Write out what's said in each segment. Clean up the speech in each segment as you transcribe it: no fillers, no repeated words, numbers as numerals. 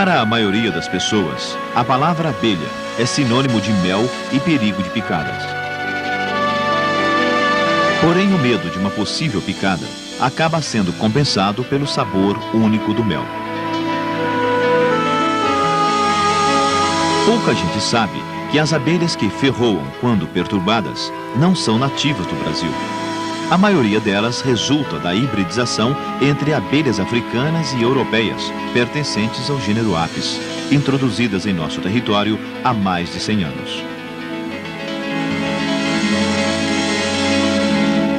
Para a maioria das pessoas, a palavra abelha é sinônimo de mel e perigo de picadas. Porém, o medo de uma possível picada acaba sendo compensado pelo sabor único do mel. Pouca gente sabe que as abelhas que ferroam quando perturbadas não são nativas do Brasil. A maioria delas resulta da hibridização entre abelhas africanas e europeias, pertencentes ao gênero Apis, introduzidas em nosso território há mais de 100 anos.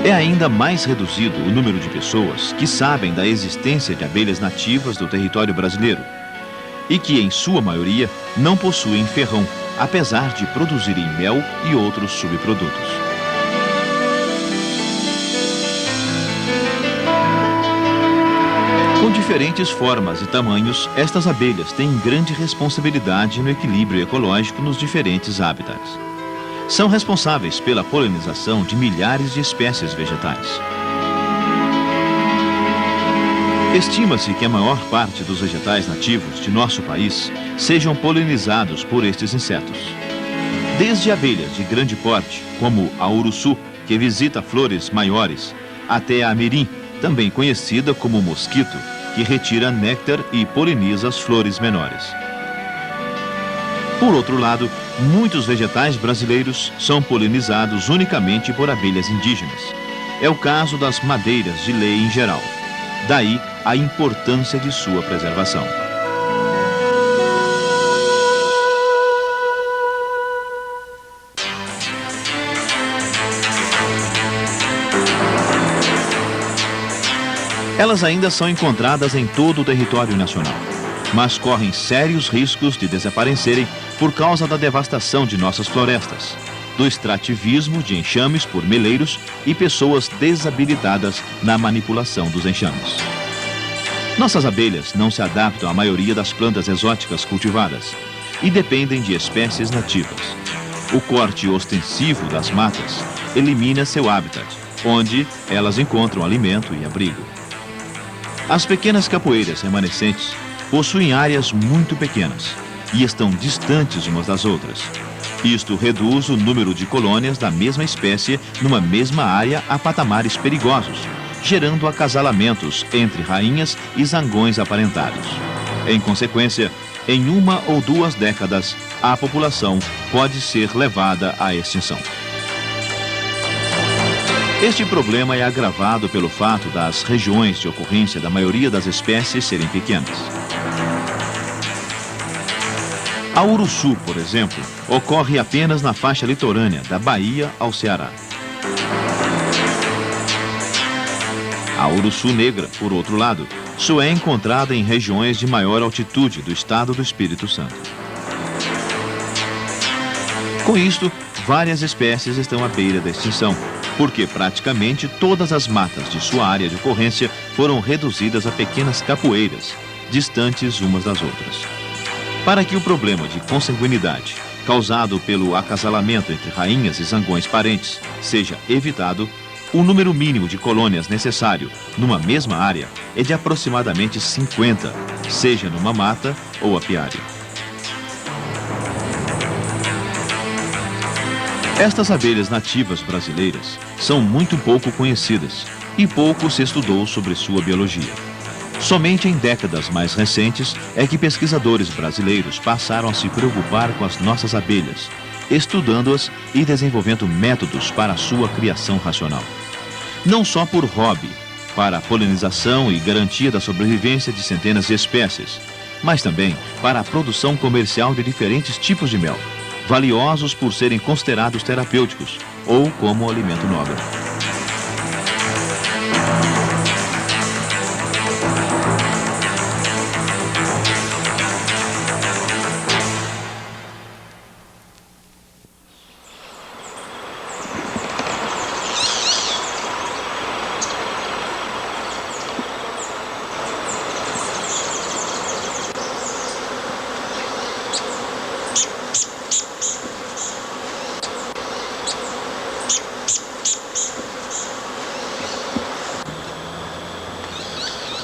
É ainda mais reduzido o número de pessoas que sabem da existência de abelhas nativas do território brasileiro e que, em sua maioria, não possuem ferrão, apesar de produzirem mel e outros subprodutos. Com diferentes formas e tamanhos, estas abelhas têm grande responsabilidade no equilíbrio ecológico nos diferentes hábitats. São responsáveis pela polinização de milhares de espécies vegetais. Estima-se que a maior parte dos vegetais nativos de nosso país sejam polinizados por estes insetos. Desde abelhas de grande porte, como a uruçu, que visita flores maiores, até a mirim, também conhecida como mosquito, que retira néctar e poliniza as flores menores. Por outro lado, muitos vegetais brasileiros são polinizados unicamente por abelhas indígenas. É o caso das madeiras de lei em geral. Daí a importância de sua preservação. Elas ainda são encontradas em todo o território nacional, mas correm sérios riscos de desaparecerem por causa da devastação de nossas florestas, do extrativismo de enxames por meleiros e pessoas desabilitadas na manipulação dos enxames. Nossas abelhas não se adaptam à maioria das plantas exóticas cultivadas e dependem de espécies nativas. O corte ostensivo das matas elimina seu habitat, onde elas encontram alimento e abrigo. As pequenas capoeiras remanescentes possuem áreas muito pequenas e estão distantes umas das outras. Isto reduz o número de colônias da mesma espécie numa mesma área a patamares perigosos, gerando acasalamentos entre rainhas e zangões aparentados. Em consequência, em 1 ou 2 décadas, a população pode ser levada à extinção. Este problema é agravado pelo fato das regiões de ocorrência da maioria das espécies serem pequenas. A uruçu, por exemplo, ocorre apenas na faixa litorânea da Bahia ao Ceará. A uruçu negra, por outro lado, só é encontrada em regiões de maior altitude do estado do Espírito Santo. Com isto, várias espécies estão à beira da extinção, porque praticamente todas as matas de sua área de ocorrência foram reduzidas a pequenas capoeiras, distantes umas das outras. Para que o problema de consanguinidade, causado pelo acasalamento entre rainhas e zangões parentes, seja evitado, o número mínimo de colônias necessário numa mesma área é de aproximadamente 50, seja numa mata ou apiário. Estas abelhas nativas brasileiras são muito pouco conhecidas e pouco se estudou sobre sua biologia. Somente em décadas mais recentes é que pesquisadores brasileiros passaram a se preocupar com as nossas abelhas, estudando-as e desenvolvendo métodos para a sua criação racional. Não só por hobby, para a polinização e garantia da sobrevivência de centenas de espécies, mas também para a produção comercial de diferentes tipos de mel, valiosos por serem considerados terapêuticos ou como alimento nobre.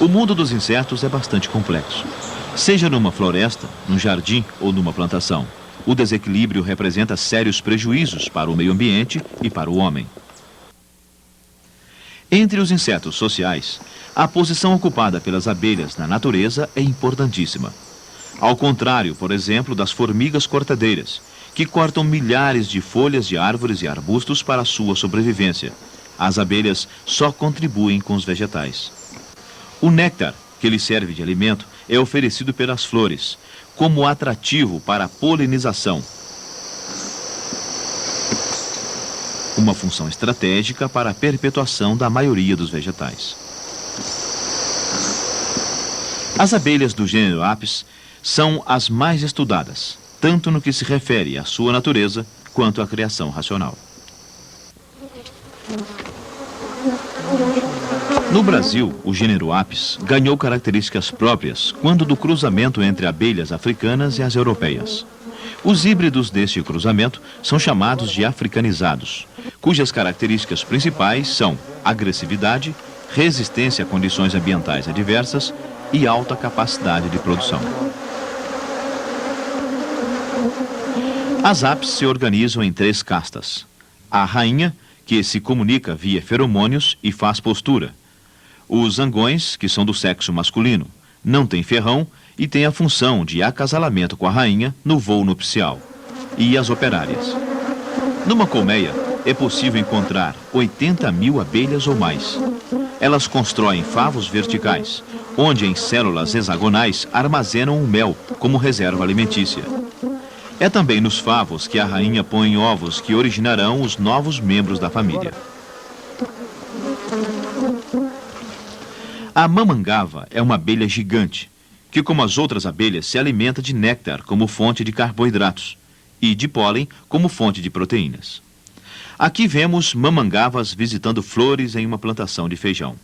O mundo dos insetos é bastante complexo. Seja numa floresta, num jardim ou numa plantação, o desequilíbrio representa sérios prejuízos para o meio ambiente e para o homem. Entre os insetos sociais, a posição ocupada pelas abelhas na natureza é importantíssima. Ao contrário, por exemplo, das formigas cortadeiras, que cortam milhares de folhas de árvores e arbustos para a sua sobrevivência, as abelhas só contribuem com os vegetais. O néctar, que lhes serve de alimento, é oferecido pelas flores, como atrativo para a polinização. Uma função estratégica para a perpetuação da maioria dos vegetais. As abelhas do gênero Apis são as mais estudadas, tanto no que se refere à sua natureza quanto à criação racional. No Brasil, o gênero Apis ganhou características próprias quando do cruzamento entre abelhas africanas e as europeias. Os híbridos deste cruzamento são chamados de africanizados, cujas características principais são agressividade, resistência a condições ambientais adversas e alta capacidade de produção. As apis se organizam em 3 castas. A rainha, que se comunica via feromônios e faz postura. Os zangões, que são do sexo masculino, não têm ferrão e têm a função de acasalamento com a rainha no voo nupcial. E as operárias. Numa colmeia, é possível encontrar 80.000 abelhas ou mais. Elas constroem favos verticais, onde em células hexagonais armazenam o mel como reserva alimentícia. É também nos favos que a rainha põe ovos que originarão os novos membros da família. A mamangava é uma abelha gigante, que como as outras abelhas se alimenta de néctar como fonte de carboidratos e de pólen como fonte de proteínas. Aqui vemos mamangavas visitando flores em uma plantação de feijão.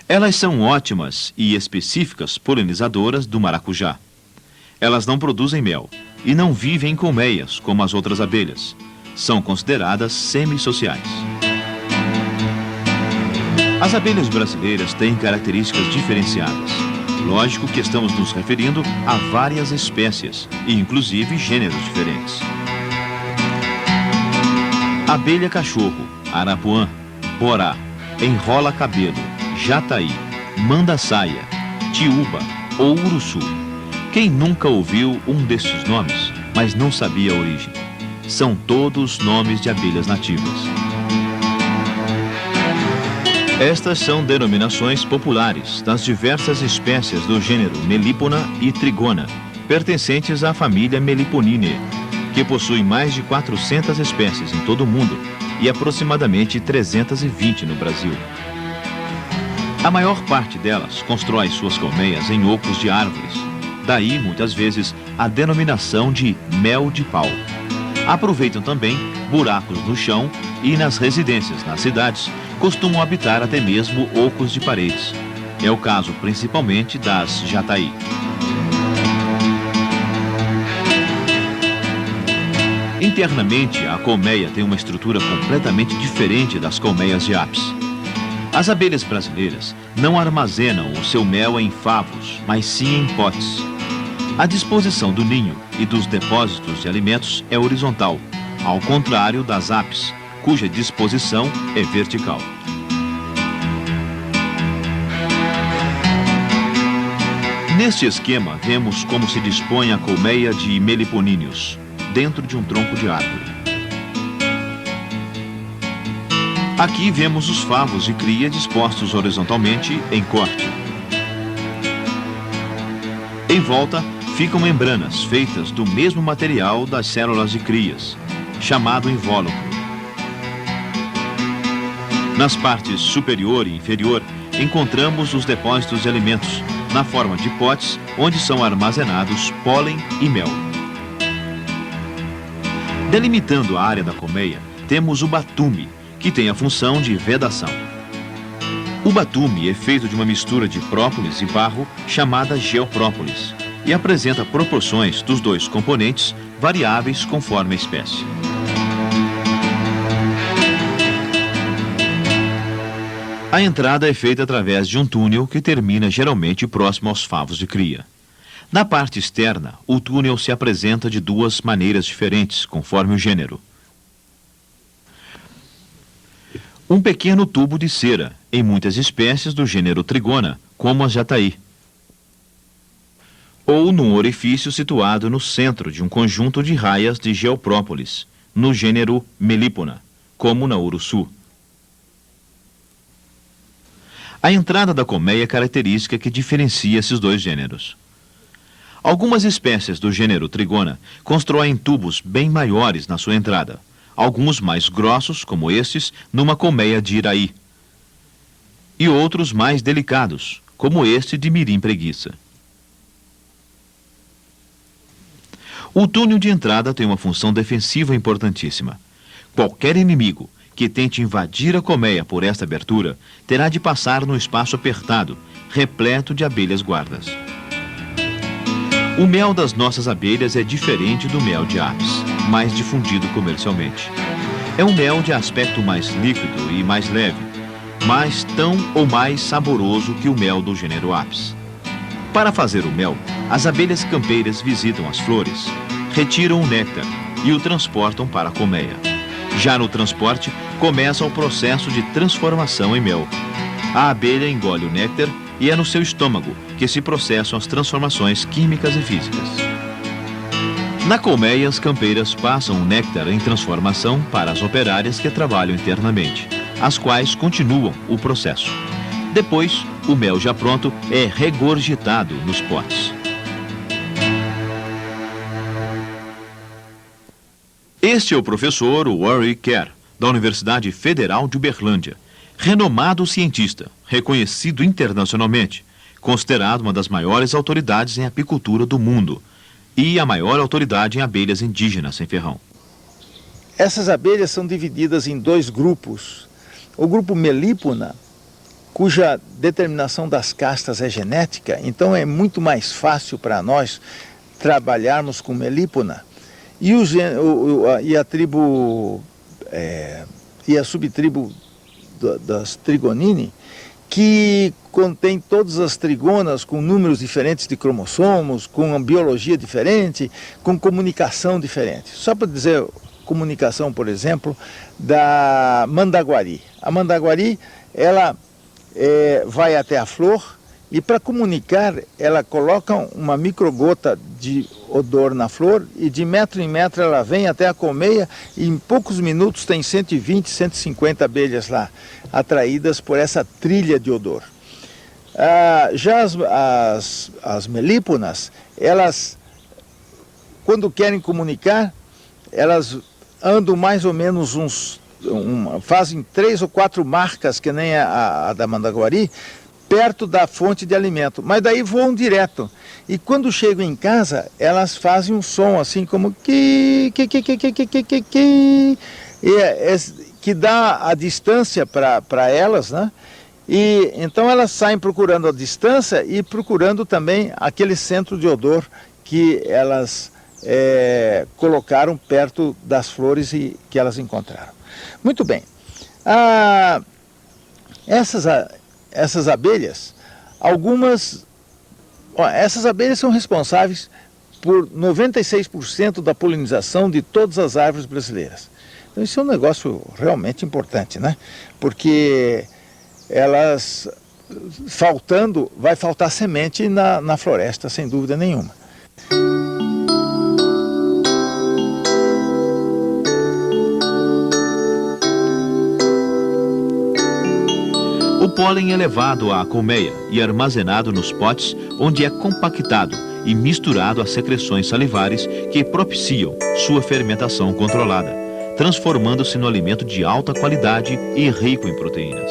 Elas são ótimas e específicas polinizadoras do maracujá. Elas não produzem mel e não vivem em colmeias como as outras abelhas. São consideradas semissociais. As abelhas brasileiras têm características diferenciadas. Lógico que estamos nos referindo a várias espécies e inclusive gêneros diferentes. Abelha cachorro, arapuã, borá, enrola cabelo, jataí, manda-saia, tiúba ou uruçu. Quem nunca ouviu um destes nomes, mas não sabia a origem? São todos nomes de abelhas nativas. Estas são denominações populares das diversas espécies do gênero Melipona e Trigona, pertencentes à família Meliponinae, que possui mais de 400 espécies em todo o mundo e aproximadamente 320 no Brasil. A maior parte delas constrói suas colmeias em ocos de árvores. Daí, muitas vezes, a denominação de mel de pau. Aproveitam também buracos no chão e nas residências, nas cidades, costumam habitar até mesmo ocos de paredes. É o caso principalmente das jataí. Internamente, a colmeia tem uma estrutura completamente diferente das colmeias de apis. As abelhas brasileiras não armazenam o seu mel em favos, mas sim em potes. A disposição do ninho e dos depósitos de alimentos é horizontal, ao contrário das apis, cuja disposição é vertical. Neste esquema, vemos como se dispõe a colmeia de meliponíneos, dentro de um tronco de árvore. Aqui vemos os favos de cria dispostos horizontalmente em corte. Em volta, ficam membranas feitas do mesmo material das células de crias, chamado invólucro. Nas partes superior e inferior, encontramos os depósitos de alimentos, na forma de potes, onde são armazenados pólen e mel. Delimitando a área da colmeia, temos o batume, que tem a função de vedação. O batume é feito de uma mistura de própolis e barro chamada geoprópolis e apresenta proporções dos dois componentes variáveis conforme a espécie. A entrada é feita através de um túnel que termina geralmente próximo aos favos de cria. Na parte externa, o túnel se apresenta de duas maneiras diferentes, conforme o gênero. Um pequeno tubo de cera, em muitas espécies do gênero Trigona, como as jataí. Ou num orifício situado no centro de um conjunto de raias de geoprópolis, no gênero Melipona, como na uruçu. A entrada da colmeia é característica que diferencia esses dois gêneros. Algumas espécies do gênero Trigona constroem tubos bem maiores na sua entrada, alguns mais grossos, como estes, numa colmeia de iraí, e outros mais delicados, como este de mirim preguiça. O túnel de entrada tem uma função defensiva importantíssima. Qualquer inimigo que tente invadir a colmeia por esta abertura terá de passar num espaço apertado, repleto de abelhas guardas. O mel das nossas abelhas é diferente do mel de aves, mais difundido comercialmente. É um mel de aspecto mais líquido e mais leve, mas tão ou mais saboroso que o mel do gênero Apis. Para fazer o mel, as abelhas campeiras visitam as flores, retiram o néctar e o transportam para a colmeia. Já no transporte, começa o processo de transformação em mel. A abelha engole o néctar e é no seu estômago que se processam as transformações químicas e físicas. Na colmeia, as campeiras passam o néctar em transformação para as operárias que trabalham internamente, as quais continuam o processo. Depois, o mel já pronto é regurgitado nos potes. Este é o professor Warwick Kerr, da Universidade Federal de Uberlândia, renomado cientista, reconhecido internacionalmente, considerado uma das maiores autoridades em apicultura do mundo e a maior autoridade em abelhas indígenas sem ferrão. Essas abelhas são divididas em dois grupos. O grupo Melipona, cuja determinação das castas é genética, então é muito mais fácil para nós trabalharmos com Melipona. E a tribo e a subtribo das Trigonini, que contém todas as trigonas com números diferentes de cromossomos, com uma biologia diferente, com comunicação diferente. Só para dizer comunicação, por exemplo, da mandaguari. A mandaguari, ela vai até a flor e para comunicar, ela coloca uma microgota de odor na flor e de metro em metro ela vem até a colmeia e em poucos minutos tem 120, 150 abelhas lá, atraídas por essa trilha de odor. Já as melíponas, elas, quando querem comunicar, elas andam mais ou menos fazem 3 ou 4 marcas, que nem a da mandaguari, perto da fonte de alimento, mas daí voam direto. E quando chegam em casa, elas fazem um som assim como que dá a distância para elas, né? E então elas saem procurando a distância e procurando também aquele centro de odor que elas colocaram perto das flores e que elas encontraram. Muito bem. Essas abelhas, essas abelhas são responsáveis por 96% da polinização de todas as árvores brasileiras. Então isso é um negócio realmente importante, né? Porque elas, vai faltar semente na floresta, sem dúvida nenhuma. O pólen é levado à colmeia e armazenado nos potes, onde é compactado e misturado às secreções salivares que propiciam sua fermentação controlada, transformando-se no alimento de alta qualidade e rico em proteínas.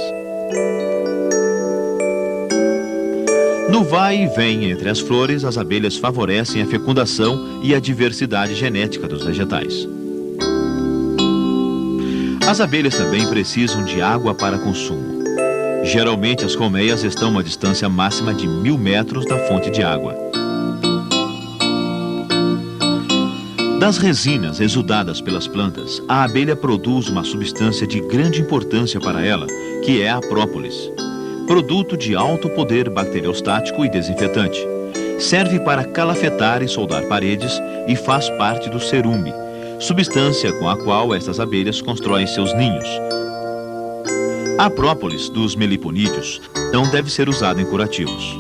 No vai e vem entre as flores, as abelhas favorecem a fecundação e a diversidade genética dos vegetais. As abelhas também precisam de água para consumo. Geralmente as colmeias estão a uma distância máxima de 1000 metros da fonte de água. Das resinas exudadas pelas plantas, a abelha produz uma substância de grande importância para ela, que é a própolis. Produto de alto poder bacteriostático e desinfetante. Serve para calafetar e soldar paredes e faz parte do cerume, substância com a qual estas abelhas constroem seus ninhos. A própolis dos meliponídeos não deve ser usada em curativos.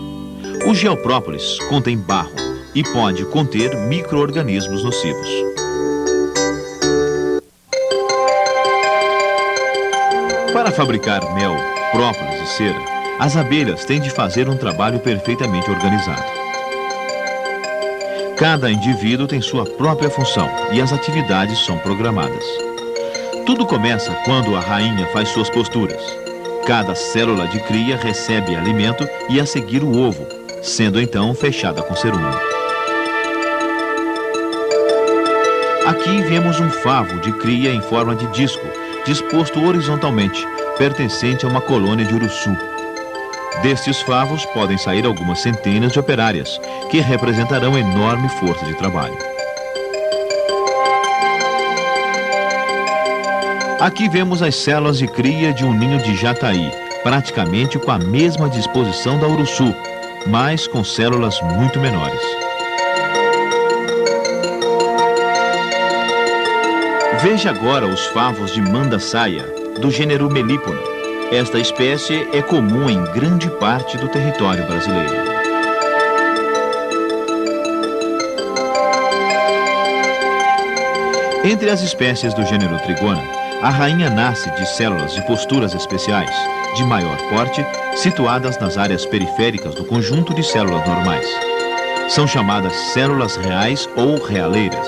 O geoprópolis contém barro e pode conter micro-organismos nocivos. Para fabricar mel, própolis e cera, as abelhas têm de fazer um trabalho perfeitamente organizado. Cada indivíduo tem sua própria função e as atividades são programadas. Tudo começa quando a rainha faz suas posturas. Cada célula de cria recebe alimento e a seguir o ovo, sendo então fechada com cerume. Aqui vemos um favo de cria em forma de disco, disposto horizontalmente, pertencente a uma colônia de urussu. Destes favos podem sair algumas centenas de operárias, que representarão enorme força de trabalho. Aqui vemos as células de cria de um ninho de jataí, praticamente com a mesma disposição da urussu, mas com células muito menores. Veja agora os favos de mandaçaia, do gênero Melipona. Esta espécie é comum em grande parte do território brasileiro. Entre as espécies do gênero Trigona, a rainha nasce de células de posturas especiais, de maior porte, situadas nas áreas periféricas do conjunto de células normais. São chamadas células reais ou realeiras.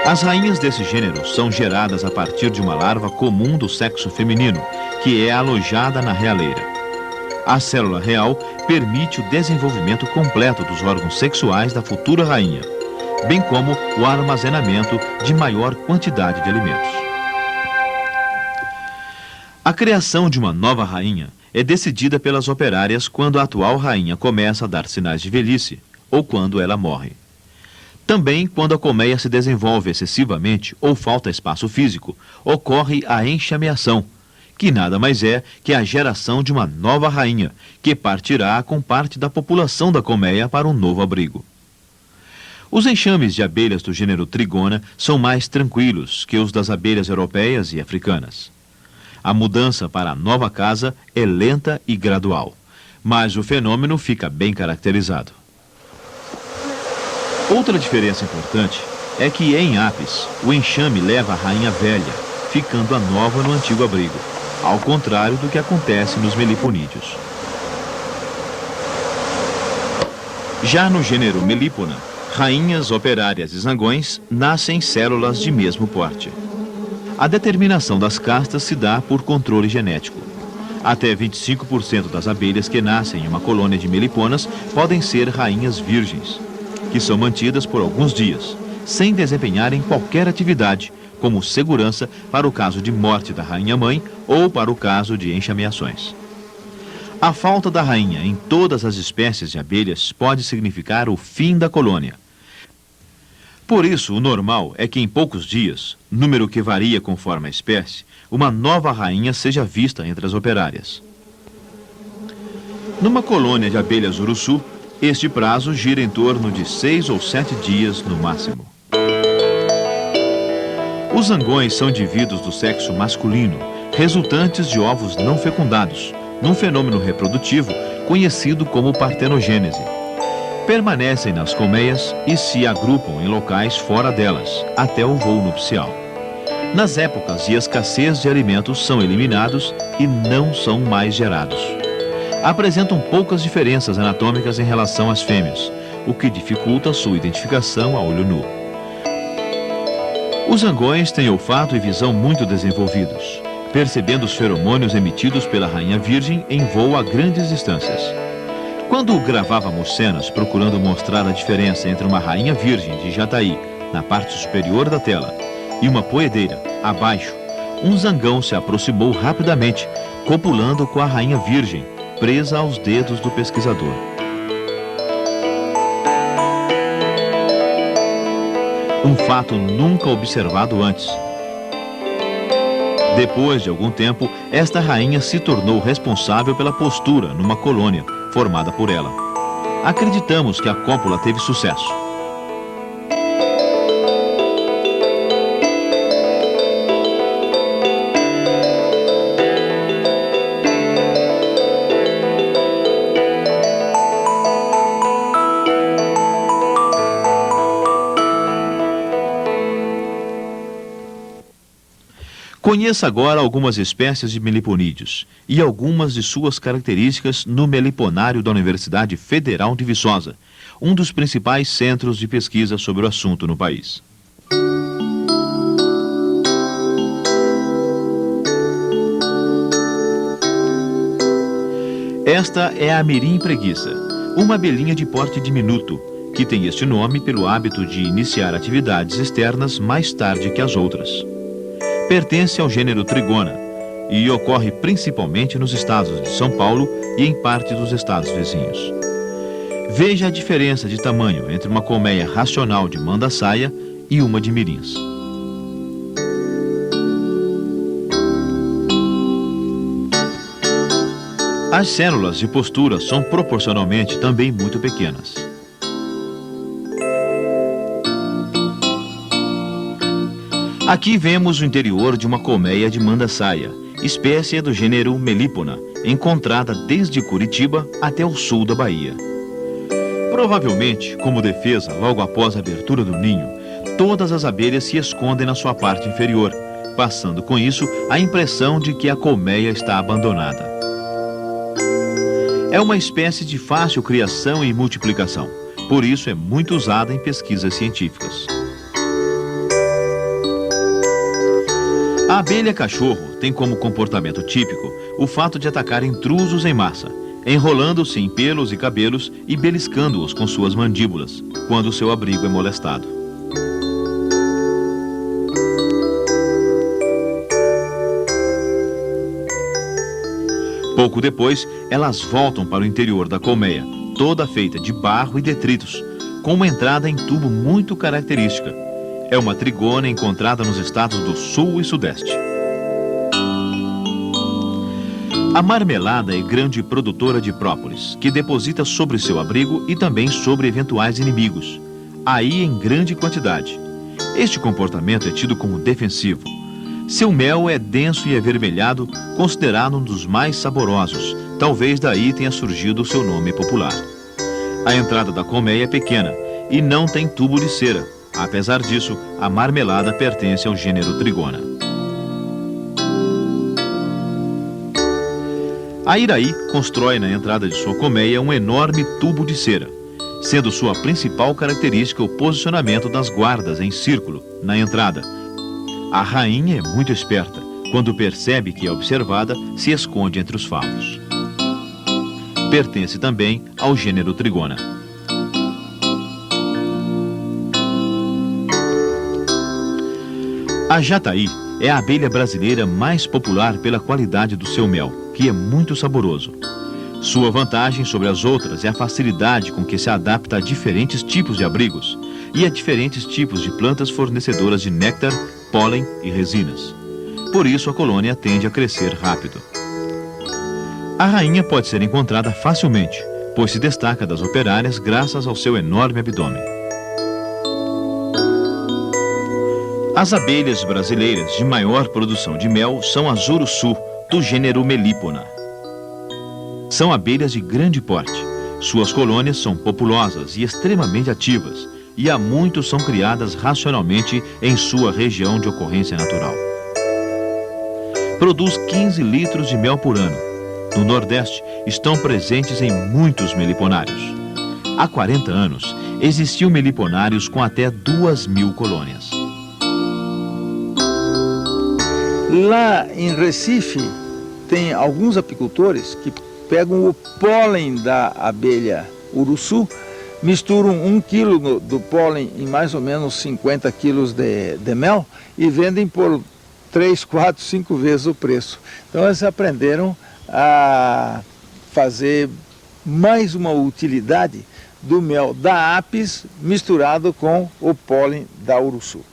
As rainhas desse gênero são geradas a partir de uma larva comum do sexo feminino, que é alojada na realeira. A célula real permite o desenvolvimento completo dos órgãos sexuais da futura rainha, bem como o armazenamento de maior quantidade de alimentos. A criação de uma nova rainha é decidida pelas operárias quando a atual rainha começa a dar sinais de velhice ou quando ela morre. Também, quando a colmeia se desenvolve excessivamente ou falta espaço físico, ocorre a enxameação, que nada mais é que a geração de uma nova rainha, que partirá com parte da população da colmeia para um novo abrigo. Os enxames de abelhas do gênero Trigona são mais tranquilos que os das abelhas europeias e africanas. A mudança para a nova casa é lenta e gradual, mas o fenômeno fica bem caracterizado. Outra diferença importante é que em Apis, o enxame leva a rainha velha, ficando a nova no antigo abrigo, ao contrário do que acontece nos meliponídeos. Já no gênero Melipona, rainhas, operárias e zangões nascem células de mesmo porte. A determinação das castas se dá por controle genético. Até 25% das abelhas que nascem em uma colônia de meliponas podem ser rainhas virgens, que são mantidas por alguns dias, sem desempenharem qualquer atividade, como segurança para o caso de morte da rainha-mãe ou para o caso de enxameações. A falta da rainha em todas as espécies de abelhas pode significar o fim da colônia. Por isso, o normal é que em poucos dias, número que varia conforme a espécie, uma nova rainha seja vista entre as operárias. Numa colônia de abelhas urussu, este prazo gira em torno de 6 ou 7 dias no máximo. Os zangões são indivíduos do sexo masculino, resultantes de ovos não fecundados, num fenômeno reprodutivo conhecido como partenogênese. Permanecem nas colmeias e se agrupam em locais fora delas, até o voo nupcial. Nas épocas de escassez de alimentos são eliminados e não são mais gerados. Apresentam poucas diferenças anatômicas em relação às fêmeas, o que dificulta sua identificação a olho nu. Os zangões têm olfato e visão muito desenvolvidos, percebendo os feromônios emitidos pela rainha virgem em voo a grandes distâncias. Quando gravávamos cenas procurando mostrar a diferença entre uma rainha virgem de jataí, na parte superior da tela, e uma poedeira, abaixo, um zangão se aproximou rapidamente, copulando com a rainha virgem, presa aos dedos do pesquisador. um fato nunca observado antes. Depois de algum tempo, esta rainha se tornou responsável pela postura numa colônia formada por ela. Acreditamos que a cópula teve sucesso. Conheça agora algumas espécies de meliponídeos e algumas de suas características no Meliponário da Universidade Federal de Viçosa, um dos principais centros de pesquisa sobre o assunto no país. Esta é a mirim preguiça, uma abelhinha de porte diminuto, que tem este nome pelo hábito de iniciar atividades externas mais tarde que as outras. Pertence ao gênero Trigona e ocorre principalmente nos estados de São Paulo e em parte dos estados vizinhos. Veja a diferença de tamanho entre uma colmeia racional de mandaçaia e uma de mirins. As células de postura são proporcionalmente também muito pequenas. Aqui vemos o interior de uma colmeia de mandaçaia, espécie do gênero Melipona, encontrada desde Curitiba até o sul da Bahia. Provavelmente, como defesa, logo após a abertura do ninho, todas as abelhas se escondem na sua parte inferior, passando com isso a impressão de que a colmeia está abandonada. É uma espécie de fácil criação e multiplicação, por isso é muito usada em pesquisas científicas. A abelha cachorro tem como comportamento típico o fato de atacar intrusos em massa, enrolando-se em pelos e cabelos e beliscando-os com suas mandíbulas, quando seu abrigo é molestado. Pouco depois, elas voltam para o interior da colmeia, toda feita de barro e detritos, com uma entrada em tubo muito característica. É uma trigona encontrada nos estados do sul e sudeste. A marmelada é grande produtora de própolis, que deposita sobre seu abrigo e também sobre eventuais inimigos, aí em grande quantidade. Este comportamento é tido como defensivo. Seu mel é denso e avermelhado, considerado um dos mais saborosos, talvez daí tenha surgido o seu nome popular. A entrada da colmeia é pequena e não tem tubo de cera. Apesar disso, a marmelada pertence ao gênero Trigona. A iraí constrói na entrada de sua colmeia um enorme tubo de cera, sendo sua principal característica o posicionamento das guardas em círculo na entrada. A rainha é muito esperta. Quando percebe que é observada, se esconde entre os favos. Pertence também ao gênero Trigona. A jataí é a abelha brasileira mais popular pela qualidade do seu mel, que é muito saboroso. Sua vantagem sobre as outras é a facilidade com que se adapta a diferentes tipos de abrigos e a diferentes tipos de plantas fornecedoras de néctar, pólen e resinas. Por isso a colônia tende a crescer rápido. A rainha pode ser encontrada facilmente, pois se destaca das operárias graças ao seu enorme abdômen. As abelhas brasileiras de maior produção de mel são as uruçu, do gênero Melipona. São abelhas de grande porte. Suas colônias são populosas e extremamente ativas, e há muitos são criadas racionalmente em sua região de ocorrência natural. Produz 15 litros de mel por ano. No Nordeste, estão presentes em muitos meliponários. Há 40 anos, existiam meliponários com até 2.000 colônias. Lá em Recife, tem alguns apicultores que pegam o pólen da abelha uruçu, misturam 1 quilo do pólen em mais ou menos 50 quilos de mel e vendem por 3, 4, 5 vezes o preço. Então eles aprenderam a fazer mais uma utilidade do mel da apis misturado com o pólen da uruçu.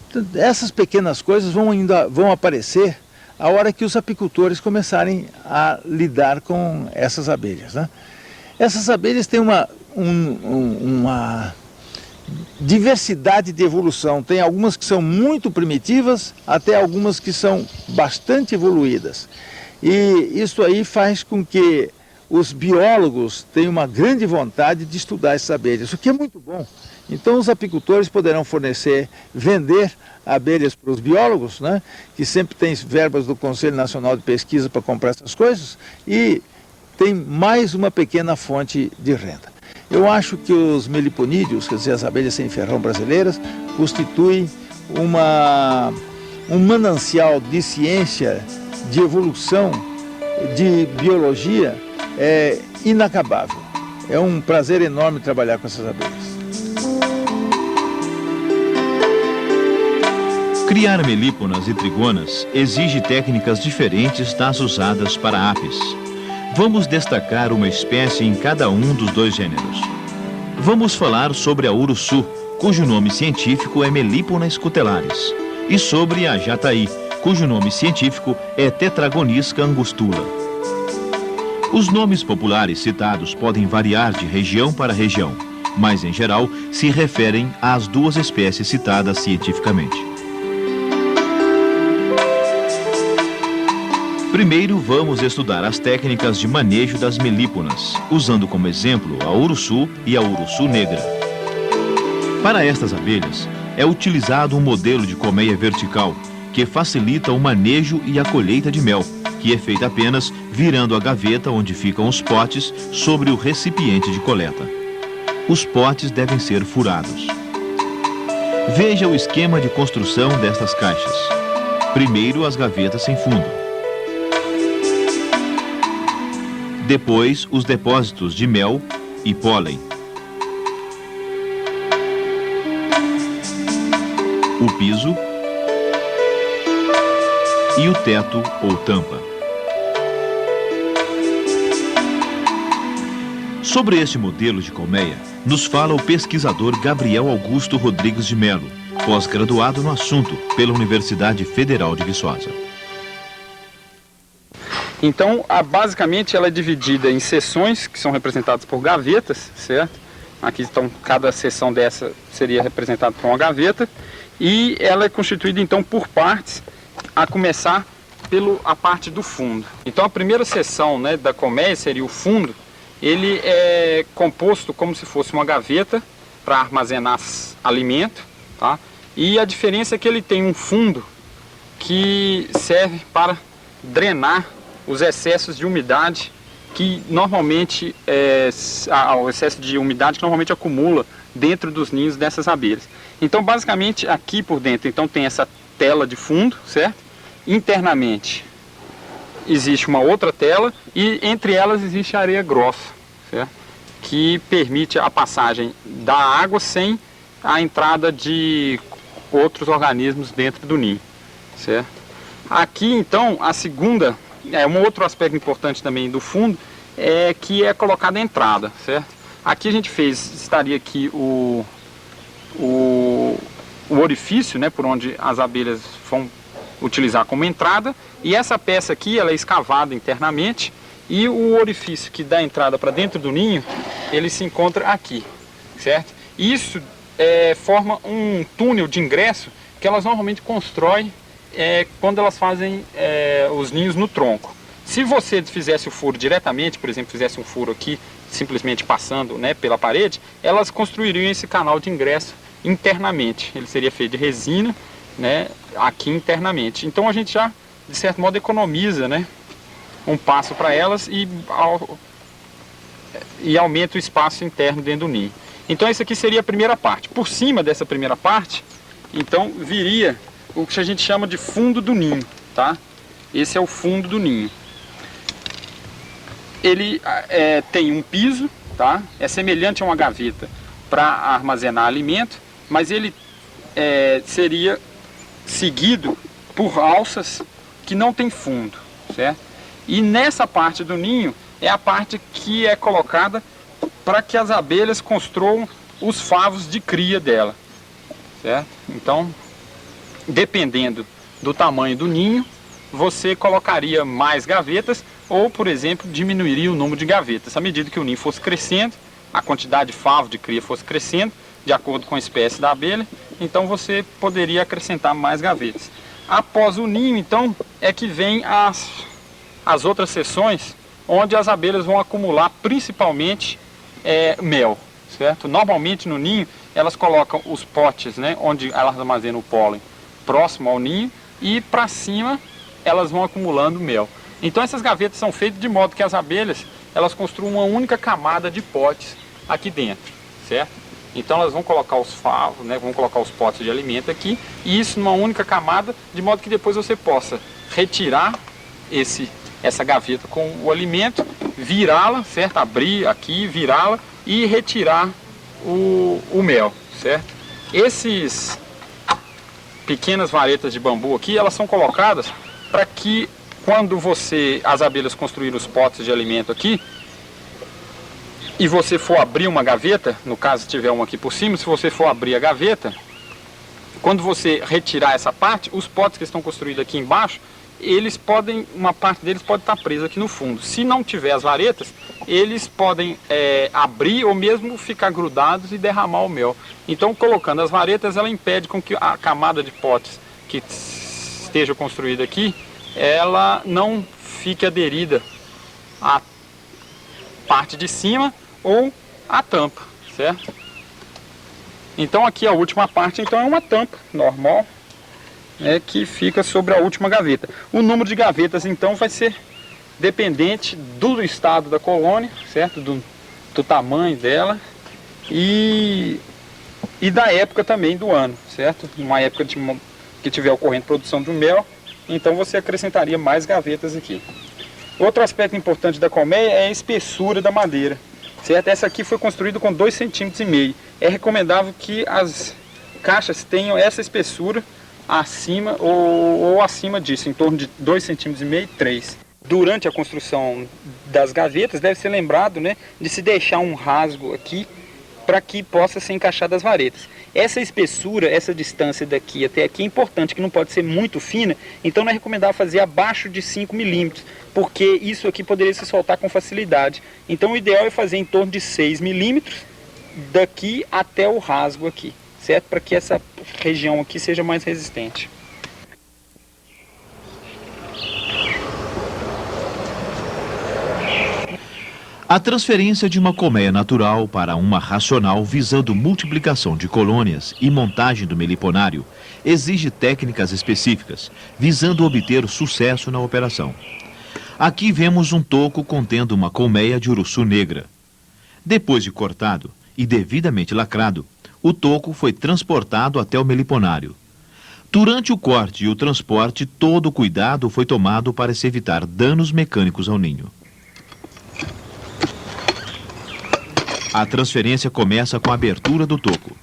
Então, essas pequenas coisas vão aparecer a hora que os apicultores começarem a lidar com essas abelhas, né? Essas abelhas têm uma diversidade de evolução. Tem algumas que são muito primitivas, até algumas que são bastante evoluídas. E isso aí faz com que os biólogos tenham uma grande vontade de estudar essas abelhas, o que é muito bom. Então os apicultores poderão vender abelhas para os biólogos, né, que sempre tem verbas do Conselho Nacional de Pesquisa para comprar essas coisas, e tem mais uma pequena fonte de renda. Eu acho que os meliponídeos, quer dizer, as abelhas sem ferrão brasileiras, constituem um manancial de ciência, de evolução, de biologia inacabável. É um prazer enorme trabalhar com essas abelhas. Criar melíponas e trigonas exige técnicas diferentes das usadas para apis. Vamos destacar uma espécie em cada um dos dois gêneros. Vamos falar sobre a uruçu, cujo nome científico é Melipona scutellarius, e sobre a jataí, cujo nome científico é Tetragonisca angustula. Os nomes populares citados podem variar de região para região, mas em geral se referem às duas espécies citadas cientificamente. Primeiro, vamos estudar as técnicas de manejo das melíponas, usando como exemplo a uruçu e a uruçu negra. Para estas abelhas, é utilizado um modelo de colmeia vertical, que facilita o manejo e a colheita de mel, que é feita apenas virando a gaveta onde ficam os potes sobre o recipiente de coleta. Os potes devem ser furados. Veja o esquema de construção destas caixas. Primeiro, as gavetas sem fundo. Depois, os depósitos de mel e pólen. O piso e o teto ou tampa. Sobre este modelo de colmeia, nos fala o pesquisador Gabriel Augusto Rodrigues de Melo, pós-graduado no assunto pela Universidade Federal de Viçosa. Então, basicamente, ela é dividida em seções, que são representadas por gavetas, certo? Aqui, então, cada seção dessa seria representada por uma gaveta. E ela é constituída, então, por partes, a começar pela parte do fundo. Então, a primeira seção, né, da colmeia seria o fundo. Ele é composto como se fosse uma gaveta para armazenar alimento, tá? E a diferença é que ele tem um fundo que serve para drenar os excessos de umidade que normalmente o excesso de umidade que normalmente acumula dentro dos ninhos dessas abelhas. Então, basicamente, aqui por dentro, então, tem essa tela de fundo, certo? Internamente existe uma outra tela e entre elas existe a areia grossa, certo? Que permite a passagem da água sem a entrada de outros organismos dentro do ninho, certo? Aqui, então, a segunda, um outro aspecto importante também do fundo é que é colocada a entrada, certo? Aqui a gente estaria aqui o orifício, né, por onde as abelhas vão utilizar como entrada, e essa peça aqui ela é escavada internamente e o orifício que dá entrada para dentro do ninho, ele se encontra aqui, certo? Isso forma um túnel de ingresso que elas normalmente constroem quando elas fazem os ninhos no tronco. Se você fizesse o furo diretamente, por exemplo, fizesse um furo aqui, simplesmente passando, né, pela parede, elas construiriam esse canal de ingresso internamente. Ele seria feito de resina, né, aqui internamente. Então a gente já, de certo modo, economiza, né, um passo para elas e aumenta o espaço interno dentro do ninho. Então essa aqui seria a primeira parte. Por cima dessa primeira parte, então, viria o que a gente chama de fundo do ninho, tá? Esse é o fundo do ninho. Ele tem um piso, tá? É semelhante a uma gaveta para armazenar alimento, mas ele seria seguido por alças que não tem fundo, certo? E nessa parte do ninho é a parte que é colocada para que as abelhas construam os favos de cria dela, certo? Então, dependendo do tamanho do ninho, você colocaria mais gavetas ou, por exemplo, diminuiria o número de gavetas. À medida que o ninho fosse crescendo, a quantidade de favos de cria fosse crescendo, de acordo com a espécie da abelha, então você poderia acrescentar mais gavetas. Após o ninho, então, é que vem as outras seções, onde as abelhas vão acumular principalmente mel, certo? Normalmente no ninho, elas colocam os potes, né, onde elas armazenam o pólen, próximo ao ninho, e para cima elas vão acumulando mel. Então essas gavetas são feitas de modo que as abelhas, elas construam uma única camada de potes aqui dentro, certo? Então elas vão colocar os favos, né, vão colocar os potes de alimento aqui, e isso numa única camada, de modo que depois você possa retirar essa gaveta com o alimento, virá-la, certo? Abrir aqui, virá-la e retirar o mel, certo? Esses pequenas varetas de bambu aqui, elas são colocadas para que quando as abelhas construírem os potes de alimento aqui, e você for abrir uma gaveta, no caso tiver uma aqui por cima, se você for abrir a gaveta, quando você retirar essa parte, os potes que estão construídos aqui embaixo, uma parte deles pode estar presa aqui no fundo. Se não tiver as varetas, eles podem abrir ou mesmo ficar grudados e derramar o mel. Então, colocando as varetas, ela impede com que a camada de potes que esteja construída aqui, ela não fique aderida à parte de cima ou à tampa, certo? Então aqui a última parte então é uma tampa normal, que fica sobre a última gaveta. O número de gavetas então vai ser dependente do estado da colônia, certo? Do tamanho dela e da época também do ano, certo? Numa época que tiver ocorrendo produção de mel, então você acrescentaria mais gavetas aqui. Outro aspecto importante da colmeia é a espessura da madeira, certo? Essa aqui foi construída com 2,5 cm. É recomendável que as caixas tenham essa espessura acima ou acima disso, em torno de 2,5 cm, 3. Durante a construção das gavetas, deve ser lembrado, né, de se deixar um rasgo aqui para que possa ser encaixada as varetas. Essa espessura, essa distância daqui até aqui é importante, que não pode ser muito fina, então não é recomendável fazer abaixo de 5 milímetros, porque isso aqui poderia se soltar com facilidade. Então o ideal é fazer em torno de 6 milímetros daqui até o rasgo aqui, certo? Para que essa região aqui seja mais resistente. A transferência de uma colmeia natural para uma racional visando multiplicação de colônias e montagem do meliponário exige técnicas específicas, visando obter sucesso na operação. Aqui vemos um toco contendo uma colmeia de uruçu negra. Depois de cortado e devidamente lacrado, o toco foi transportado até o meliponário. Durante o corte e o transporte, todo o cuidado foi tomado para se evitar danos mecânicos ao ninho. A transferência começa com a abertura do toco.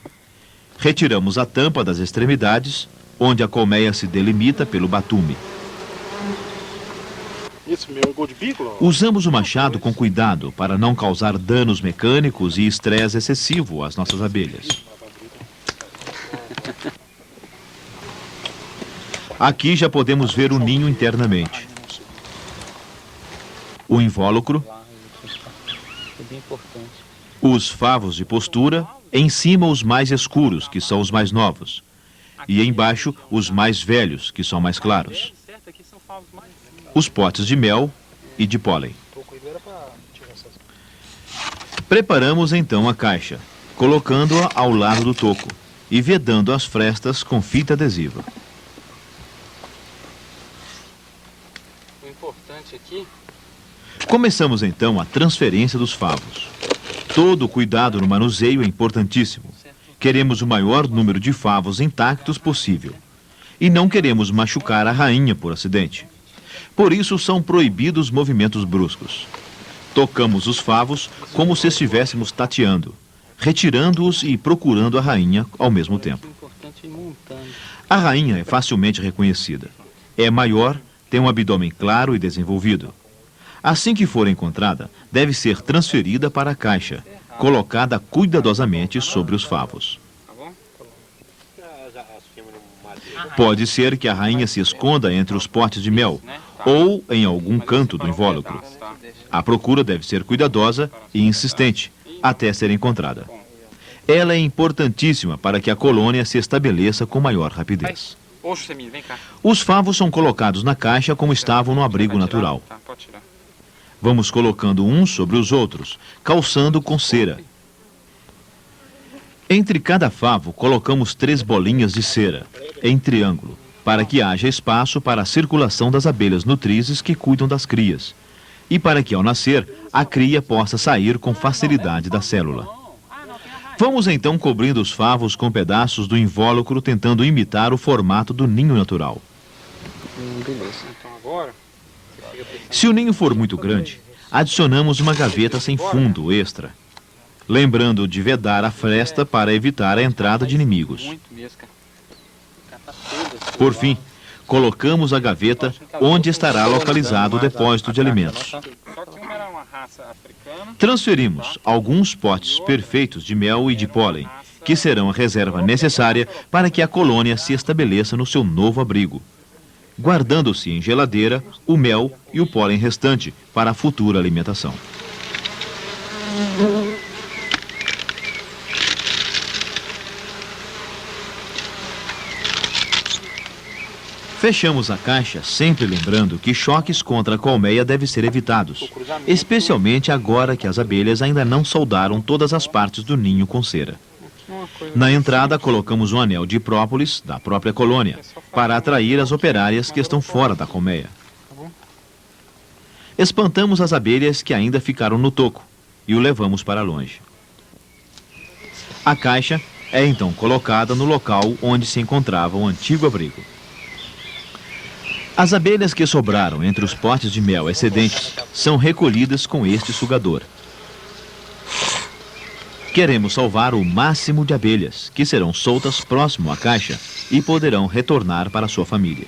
Retiramos a tampa das extremidades, onde a colmeia se delimita pelo batume. Usamos o machado com cuidado para não causar danos mecânicos e estresse excessivo às nossas abelhas. Aqui já podemos ver o ninho internamente. O invólucro, os favos de postura, em cima os mais escuros, que são os mais novos, e embaixo os mais velhos, que são mais claros. Os potes de mel e de pólen. Preparamos então a caixa, colocando-a ao lado do toco e vedando as frestas com fita adesiva. O importante aqui... Começamos então a transferência dos favos. Todo o cuidado no manuseio é importantíssimo. Queremos o maior número de favos intactos possível. E não queremos machucar a rainha por acidente. Por isso são proibidos movimentos bruscos. Tocamos os favos como se estivéssemos tateando, retirando-os e procurando a rainha ao mesmo tempo. A rainha é facilmente reconhecida. É maior, tem um abdômen claro e desenvolvido. Assim que for encontrada, deve ser transferida para a caixa, colocada cuidadosamente sobre os favos. Pode ser que a rainha se esconda entre os potes de mel ou em algum canto do invólucro. A procura deve ser cuidadosa e insistente até ser encontrada. Ela é importantíssima para que a colônia se estabeleça com maior rapidez. Os favos são colocados na caixa como estavam no abrigo natural. Vamos colocando uns sobre os outros, calçando com cera. Entre cada favo, colocamos 3 bolinhas de cera, em triângulo, para que haja espaço para a circulação das abelhas nutrizes que cuidam das crias, e para que, ao nascer, a cria possa sair com facilidade da célula. Vamos então cobrindo os favos com pedaços do invólucro, tentando imitar o formato do ninho natural. Se o ninho for muito grande, adicionamos uma gaveta sem fundo extra, lembrando de vedar a fresta para evitar a entrada de inimigos. Por fim, colocamos a gaveta onde estará localizado o depósito de alimentos. Transferimos alguns potes perfeitos de mel e de pólen, que serão a reserva necessária para que a colônia se estabeleça no seu novo abrigo, guardando-se em geladeira o mel e o pólen restante para a futura alimentação. Fechamos a caixa, sempre lembrando que choques contra a colmeia devem ser evitados, especialmente agora que as abelhas ainda não soldaram todas as partes do ninho com cera. Na entrada, colocamos um anel de própolis da própria colônia, para atrair as operárias que estão fora da colmeia. Espantamos as abelhas que ainda ficaram no toco e o levamos para longe. A caixa é então colocada no local onde se encontrava o antigo abrigo. As abelhas que sobraram entre os potes de mel excedentes são recolhidas com este sugador. Queremos salvar o máximo de abelhas, que serão soltas próximo à caixa e poderão retornar para sua família.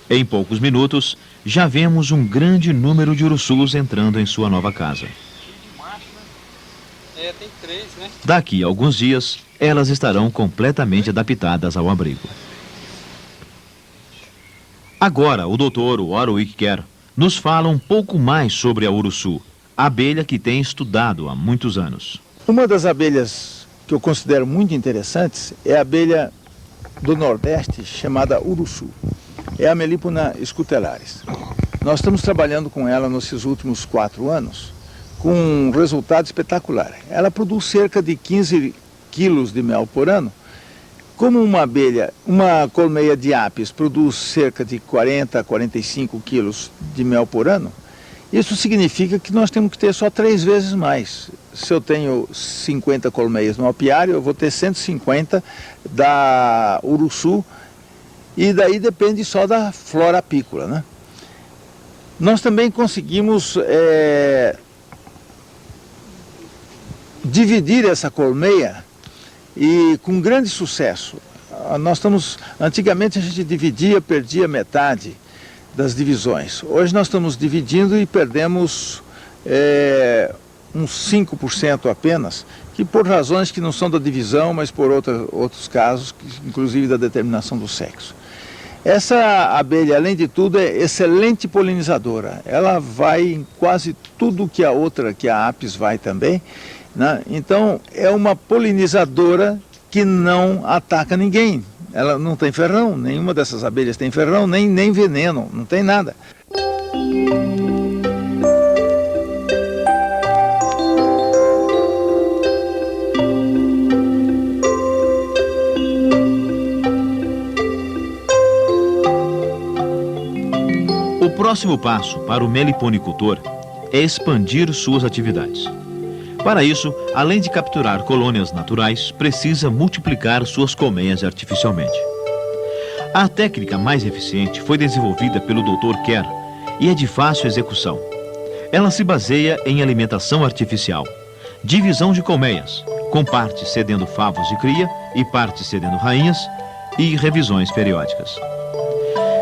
Em poucos minutos, já vemos um grande número de urussus entrando em sua nova casa. Tem 3, né? Daqui a alguns dias, elas estarão completamente adaptadas ao abrigo. Agora, o Dr. Warwick Kerr nos fala um pouco mais sobre a urussu, a abelha que tem estudado há muitos anos. Uma das abelhas que eu considero muito interessantes é a abelha do Nordeste, chamada urussu. É a Melipona scutellariis. Nós estamos trabalhando com ela nesses últimos 4 anos, com um resultado espetacular. Ela produz cerca de 15 quilos de mel por ano. Como uma colmeia de apis produz cerca de 40 a 45 quilos de mel por ano, isso significa que nós temos que ter só 3 vezes mais. Se eu tenho 50 colmeias no apiário, eu vou ter 150 da urussu, e daí depende só da flora apícola, né? Nós também conseguimos dividir essa colmeia e com grande sucesso. Antigamente a gente dividia, perdia metade das divisões. Hoje nós estamos dividindo e perdemos uns 5% apenas, que por razões que não são da divisão, mas por outros casos, inclusive da determinação do sexo. Essa abelha, além de tudo, é excelente polinizadora. Ela vai em quase tudo que a apis vai também, né? Então, é uma polinizadora que não ataca ninguém. Ela não tem ferrão, nenhuma dessas abelhas tem ferrão, nem veneno, não tem nada. O próximo passo para o meliponicultor é expandir suas atividades. Para isso, além de capturar colônias naturais, precisa multiplicar suas colmeias artificialmente. A técnica mais eficiente foi desenvolvida pelo Dr. Kerr e é de fácil execução. Ela se baseia em alimentação artificial, divisão de colmeias, com partes cedendo favos de cria e partes cedendo rainhas, e revisões periódicas.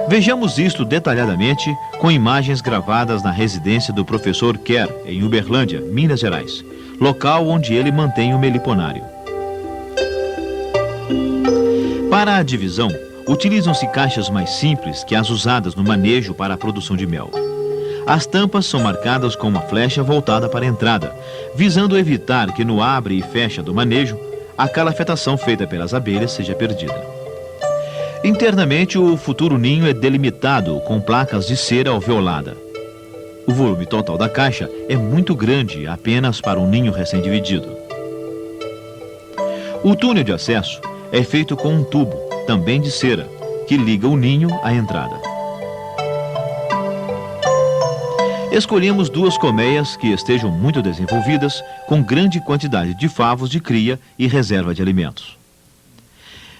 Vejamos isto detalhadamente com imagens gravadas na residência do professor Kerr, em Uberlândia, Minas Gerais, local onde ele mantém o meliponário. Para a divisão, utilizam-se caixas mais simples que as usadas no manejo para a produção de mel. As tampas são marcadas com uma flecha voltada para a entrada, visando evitar que no abre e fecha do manejo, a calafetação feita pelas abelhas seja perdida. Internamente, o futuro ninho é delimitado com placas de cera alveolada. O volume total da caixa é muito grande apenas para um ninho recém-dividido. O túnel de acesso é feito com um tubo, também de cera, que liga o ninho à entrada. Escolhemos 2 colmeias que estejam muito desenvolvidas, com grande quantidade de favos de cria e reserva de alimentos.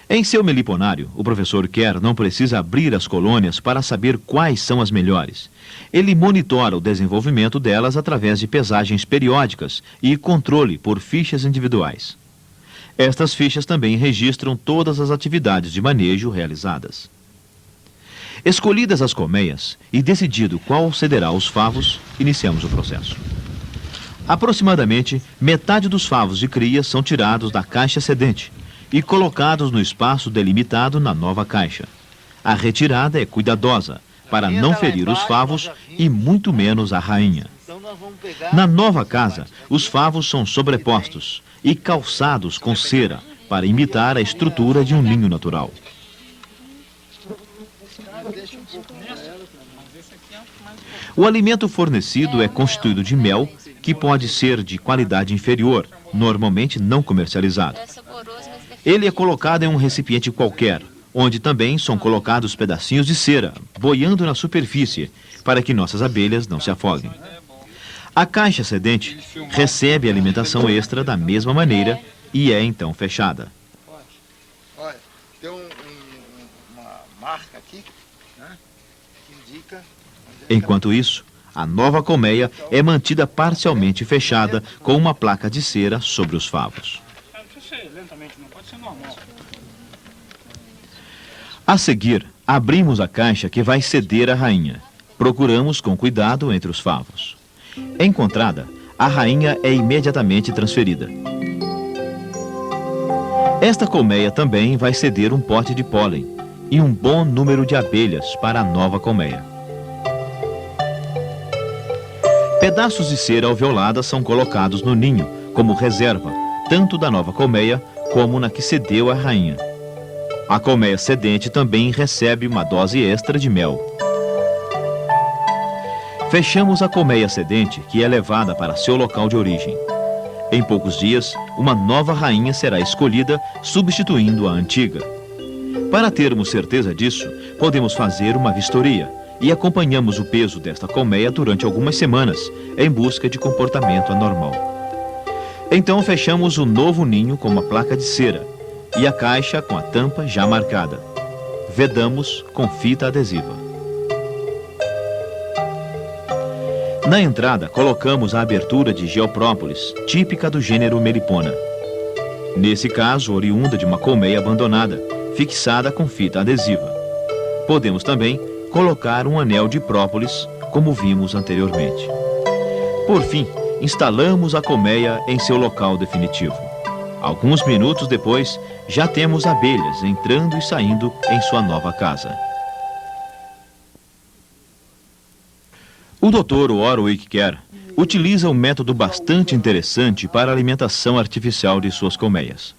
Em seu meliponário, o professor Kerr não precisa abrir as colônias para saber quais são as melhores. Ele monitora o desenvolvimento delas através de pesagens periódicas e controle por fichas individuais. Estas fichas também registram todas as atividades de manejo realizadas. Escolhidas as colmeias e decidido qual cederá os favos, iniciamos o processo. Aproximadamente metade dos favos de cria são tirados da caixa cedente e colocados no espaço delimitado na nova caixa. A retirada é cuidadosa, para não ferir os favos e muito menos a rainha. Na nova casa, os favos são sobrepostos e calçados com cera para imitar a estrutura de um ninho natural. O alimento fornecido é constituído de mel, que pode ser de qualidade inferior, normalmente não comercializado. Ele é colocado em um recipiente qualquer, onde também são colocados pedacinhos de cera, boiando na superfície, para que nossas abelhas não se afoguem. A caixa cedente recebe alimentação extra da mesma maneira e é então fechada. Olha, tem uma marca aqui, né, que indica... Enquanto isso, a nova colmeia é mantida parcialmente fechada com uma placa de cera sobre os favos. A seguir, abrimos a caixa que vai ceder à rainha. Procuramos com cuidado entre os favos. Encontrada, a rainha é imediatamente transferida. Esta colmeia também vai ceder um pote de pólen e um bom número de abelhas para a nova colmeia. Pedaços de cera alveolada são colocados no ninho como reserva, tanto da nova colmeia como na que cedeu a rainha. A colmeia cedente também recebe uma dose extra de mel. Fechamos a colmeia cedente, que é levada para seu local de origem. Em poucos dias, uma nova rainha será escolhida, substituindo a antiga. Para termos certeza disso, podemos fazer uma vistoria e acompanhamos o peso desta colmeia durante algumas semanas, em busca de comportamento anormal. Então fechamos o novo ninho com uma placa de cera e a caixa com a tampa já marcada. Vedamos com fita adesiva. Na entrada, colocamos a abertura de geoprópolis, típica do gênero Melipona. Nesse caso, oriunda de uma colmeia abandonada, fixada com fita adesiva. Podemos também colocar um anel de própolis, como vimos anteriormente. Por fim, instalamos a colmeia em seu local definitivo. Alguns minutos depois, já temos abelhas entrando e saindo em sua nova casa. O Dr. Warwick Kerr utiliza um método bastante interessante para a alimentação artificial de suas colmeias.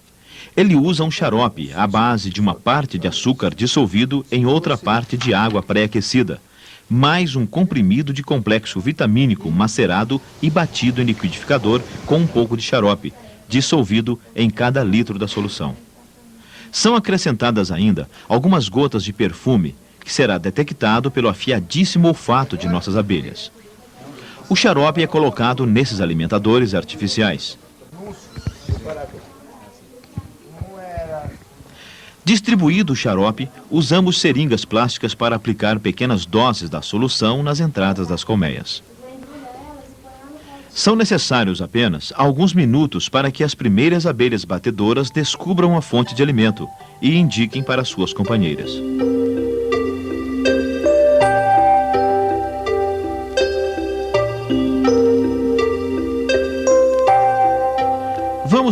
Ele usa um xarope à base de uma parte de açúcar dissolvido em outra parte de água pré-aquecida, mais um comprimido de complexo vitamínico macerado e batido em liquidificador com um pouco de xarope, dissolvido em cada litro da solução. São acrescentadas ainda algumas gotas de perfume, que será detectado pelo afiadíssimo olfato de nossas abelhas. O xarope é colocado nesses alimentadores artificiais. Distribuído o xarope, usamos seringas plásticas para aplicar pequenas doses da solução nas entradas das colmeias. São necessários apenas alguns minutos para que as primeiras abelhas batedoras descubram a fonte de alimento e indiquem para suas companheiras.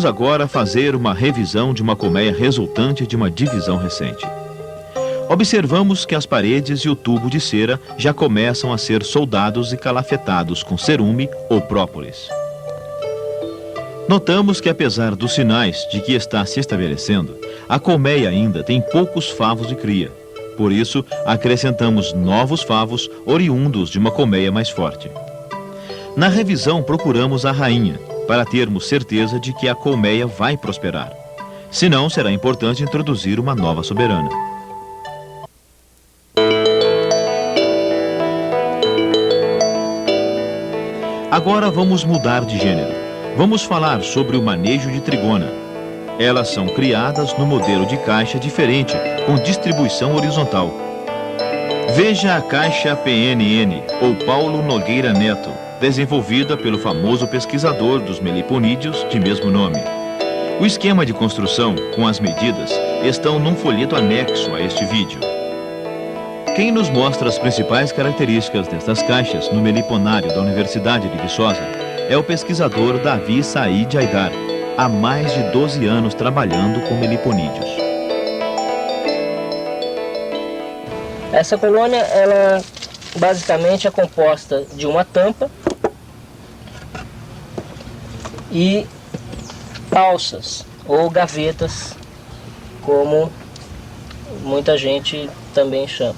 Vamos agora fazer uma revisão de uma colmeia resultante de uma divisão recente. Observamos que as paredes e o tubo de cera já começam a ser soldados e calafetados com cerume ou própolis. Notamos que, apesar dos sinais de que está se estabelecendo, a colmeia ainda tem poucos favos de cria. Por isso, acrescentamos novos favos oriundos de uma colmeia mais forte. Na revisão, procuramos a rainha, para termos certeza de que a colmeia vai prosperar. Senão, será importante introduzir uma nova soberana. Agora vamos mudar de gênero. Vamos falar sobre o manejo de trigona. Elas são criadas no modelo de caixa diferente, com distribuição horizontal. Veja a caixa PNN, ou Paulo Nogueira Neto, desenvolvida pelo famoso pesquisador dos meliponídeos de mesmo nome. O esquema de construção, com as medidas, estão num folheto anexo a este vídeo. Quem nos mostra as principais características destas caixas no meliponário da Universidade de Viçosa é o pesquisador Davi Said Aidar, há mais de 12 anos trabalhando com meliponídeos. Essa colônia, ela basicamente é composta de uma tampa e alças ou gavetas, como muita gente também chama.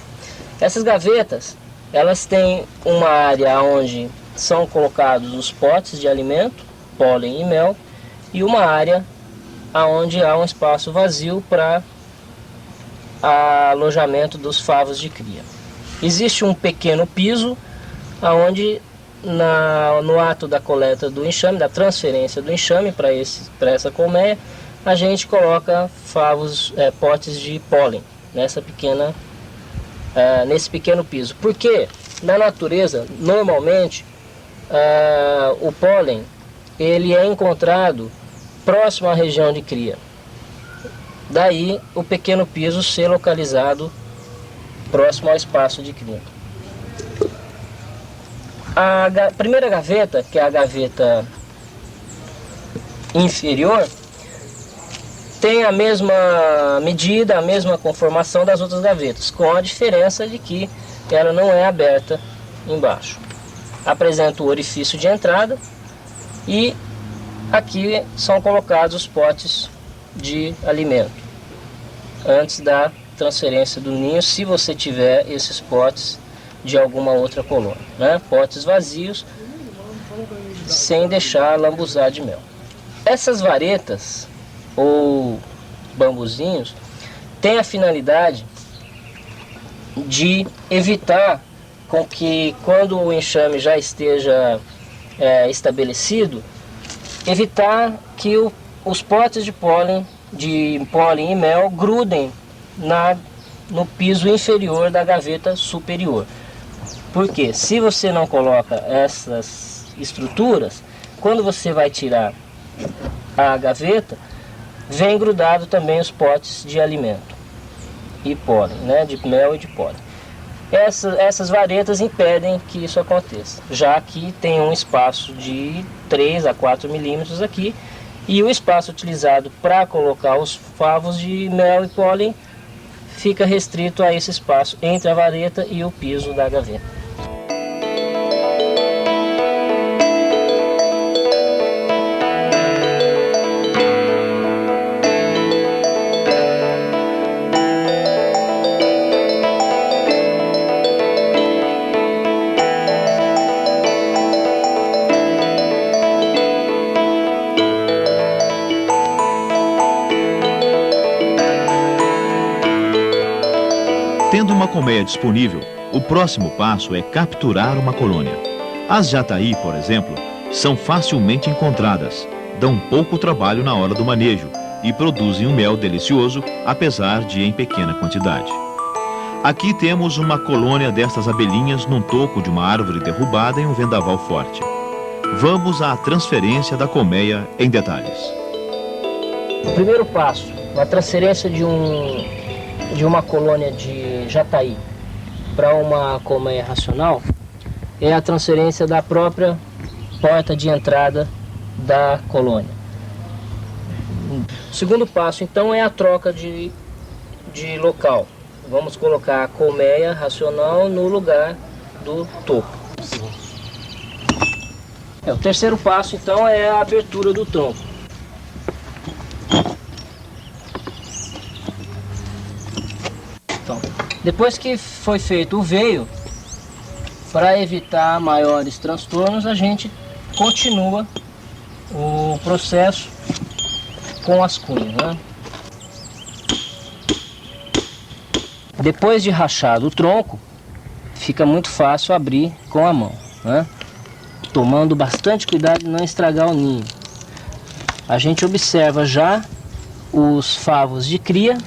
Essas gavetas, elas têm uma área onde são colocados os potes de alimento, pólen e mel, e uma área onde há um espaço vazio para alojamento dos favos de cria. Existe um pequeno piso onde no ato da coleta do enxame, da transferência do enxame para essa colmeia, a gente coloca potes de pólen nesse pequeno piso. Porque na natureza, normalmente, o pólen ele é encontrado próximo à região de cria. Daí o pequeno piso ser localizado próximo ao espaço de cria. A primeira gaveta, que é a gaveta inferior, tem a mesma medida, a mesma conformação das outras gavetas, com a diferença de que ela não é aberta embaixo. Apresenta o orifício de entrada e aqui são colocados os potes de alimento antes da transferência do ninho, se você tiver esses potes de alguma outra colônia, né? Potes vazios, sem deixar lambuzar de mel. Essas varetas ou bambuzinhos têm a finalidade de evitar com que, quando o enxame já esteja estabelecido, evitar que os potes de pólen e mel grudem no piso inferior da gaveta superior. Porque se você não coloca essas estruturas, quando você vai tirar a gaveta, vem grudado também os potes de alimento e pólen, né, de mel e de pólen. Essas varetas impedem que isso aconteça, já que tem um espaço de 3 a 4 milímetros aqui, e o espaço utilizado para colocar os favos de mel e pólen fica restrito a esse espaço entre a vareta e o piso da gaveta. Tendo uma colmeia disponível, o próximo passo é capturar uma colônia. As jataí, por exemplo, são facilmente encontradas, dão pouco trabalho na hora do manejo e produzem um mel delicioso, apesar de em pequena quantidade. Aqui temos uma colônia destas abelhinhas num toco de uma árvore derrubada em um vendaval forte. Vamos à transferência da colmeia em detalhes. O primeiro passo, a transferência de uma colônia de jataí para uma colmeia racional, é a transferência da própria porta de entrada da colônia. O segundo passo, então, é a troca de local. Vamos colocar a colmeia racional no lugar do toco. O terceiro passo, então, é a abertura do tronco. Então, depois que foi feito o veio, para evitar maiores transtornos, a gente continua o processo com as cunhas, né? Depois de rachado o tronco, fica muito fácil abrir com a mão, né? Tomando bastante cuidado de não estragar o ninho. A gente observa já os favos de cria.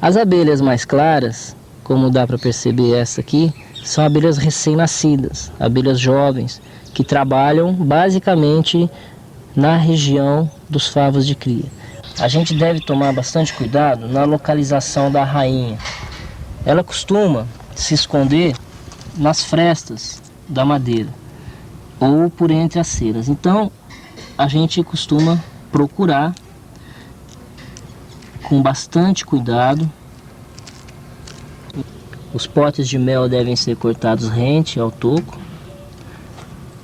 As abelhas mais claras, como dá para perceber essa aqui, são abelhas recém-nascidas, abelhas jovens, que trabalham basicamente na região dos favos de cria. A gente deve tomar bastante cuidado na localização da rainha. Ela costuma se esconder nas frestas da madeira ou por entre as ceras. Então, a gente costuma procurar com bastante cuidado. Os potes de mel devem ser cortados rente ao toco,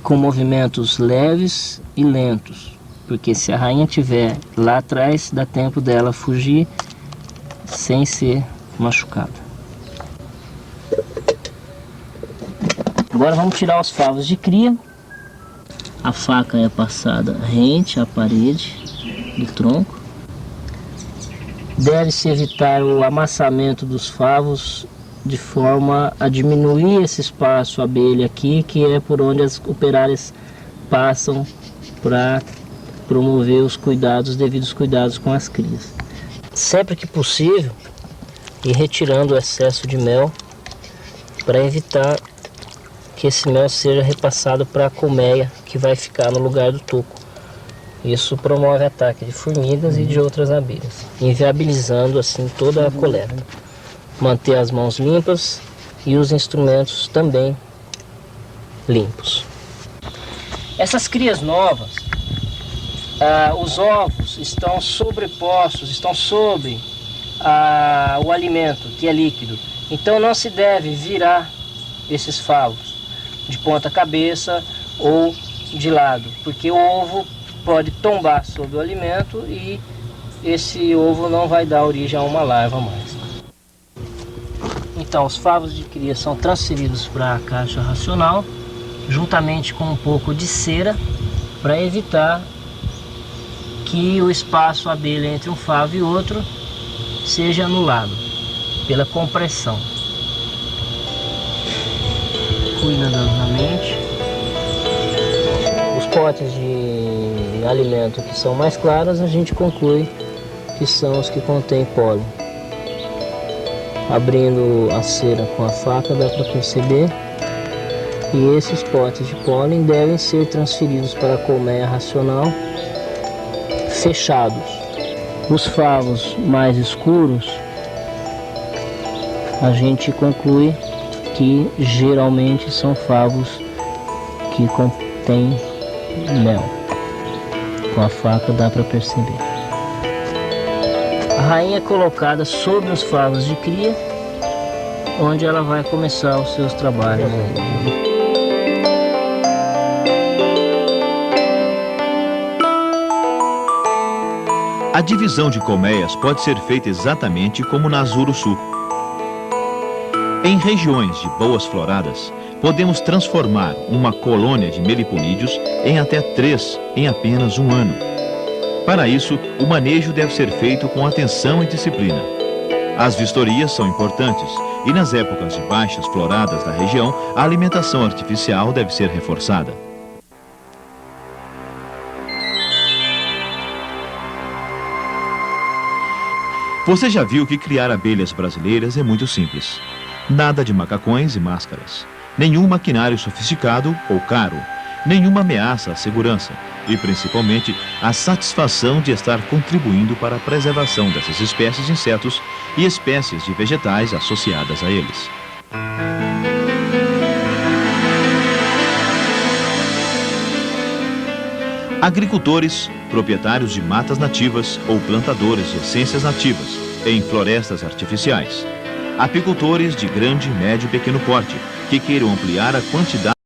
com movimentos leves e lentos, porque se a rainha estiver lá atrás, dá tempo dela fugir sem ser machucada. Agora vamos tirar os favos de cria. A faca é passada rente à parede do tronco. Deve-se evitar o amassamento dos favos de forma a diminuir esse espaço abelha aqui, que é por onde as operárias passam para promover os devidos cuidados com as crias. Sempre que possível, ir retirando o excesso de mel para evitar que esse mel seja repassado para a colmeia que vai ficar no lugar do toco. Isso promove ataque de formigas e de outras abelhas, inviabilizando assim toda a coleta. Manter as mãos limpas e os instrumentos também limpos. Essas crias novas, os ovos estão sobrepostos, estão sobre o alimento, que é líquido. Então não se deve virar esses favos de ponta cabeça ou de lado, porque o ovo pode tombar sobre o alimento e esse ovo não vai dar origem a uma larva mais. Então, os favos de cria são transferidos para a caixa racional, juntamente com um pouco de cera, para evitar que o espaço abelha entre um favo e outro seja anulado pela compressão. Cuidadosamente. Os potes de alimento que são mais claros, a gente conclui que são os que contêm pólen. Abrindo a cera com a faca dá para perceber, e esses potes de pólen devem ser transferidos para a colmeia racional fechados. Os favos mais escuros, a gente conclui que geralmente são favos que contêm mel. Com a faca dá para perceber. A rainha é colocada sobre os favos de cria, onde ela vai começar os seus trabalhos. A divisão de colmeias pode ser feita exatamente como na Zuruçu. Em regiões de boas floradas, podemos transformar uma colônia de meliponídeos em até 3 em apenas um ano. Para isso, o manejo deve ser feito com atenção e disciplina. As vistorias são importantes e nas épocas de baixas floradas da região, a alimentação artificial deve ser reforçada. Você já viu que criar abelhas brasileiras é muito simples. Nada de macacões e máscaras. Nenhum maquinário sofisticado ou caro. Nenhuma ameaça à segurança. E, principalmente, a satisfação de estar contribuindo para a preservação dessas espécies de insetos e espécies de vegetais associadas a eles. Agricultores proprietários de matas nativas ou plantadores de essências nativas em florestas artificiais, apicultores de grande, médio e pequeno porte que queiram ampliar a quantidade